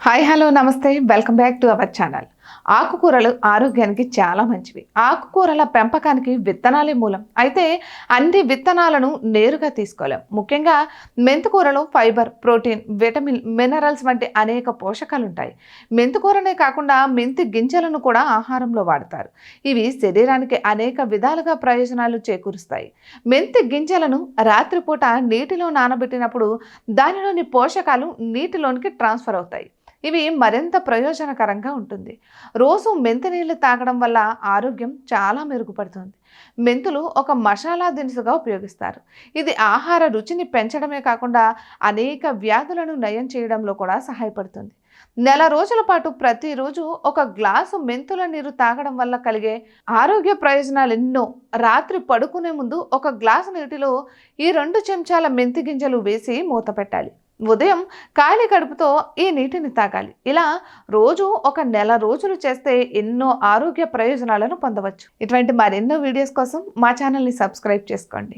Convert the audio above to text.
Hi hello నమస్తే welcome back to our channel. ఆకుకూరలు ఆరోగ్యానికి చాలా మంచివి. ఆకుకూరల పెంపకానికి విత్తనాలే మూలం. అయితే అన్ని విత్తనాలను నేరుగా తీసుకోలేం. ముఖ్యంగా మెంతికూరలో ఫైబర్, ప్రోటీన్, విటమిన్, మినరల్స్ వంటి అనేక పోషకాలు ఉంటాయి. మెంతికూరనే కాకుండా మెంతి గింజలను కూడా ఆహారంలో వాడతారు. ఇవి శరీరానికి అనేక విధాలుగా ప్రయోజనాలు చేకూరుస్తాయి. మెంతి గింజలను రాత్రిపూట నీటిలో నానబెట్టినప్పుడు దానిలోని పోషకాలు నీటిలోనికి ట్రాన్స్ఫర్ అవుతాయి. ఇవి మరింత ప్రయోజనకరంగా ఉంటుంది. రోజు మెంతి నీళ్లు తాగడం వల్ల ఆరోగ్యం చాలా మెరుగుపడుతుంది. మెంతులు ఒక మసాలా దినుసుగా ఉపయోగిస్తారు. ఇది ఆహార రుచిని పెంచడమే కాకుండా అనేక వ్యాధులను నయం చేయడంలో కూడా సహాయపడుతుంది. నెల రోజుల పాటు ప్రతిరోజు ఒక గ్లాసు మెంతుల నీరు తాగడం వల్ల కలిగే ఆరోగ్య ప్రయోజనాలు ఎన్నో. రాత్రి పడుకునే ముందు ఒక గ్లాసు నీటిలో ఈ 2 చెంచాల మెంతి గింజలు వేసి మూత పెట్టాలి. ఉదయం ఖాళీ కడుపుతో ఈ నీటిని తాగాలి. ఇలా రోజు ఒక నెల రోజులు చేస్తే ఎన్నో ఆరోగ్య ప్రయోజనాలను పొందవచ్చు. ఇటువంటి మరెన్నో వీడియోస్ కోసం మా ఛానల్ని సబ్స్క్రైబ్ చేసుకోండి.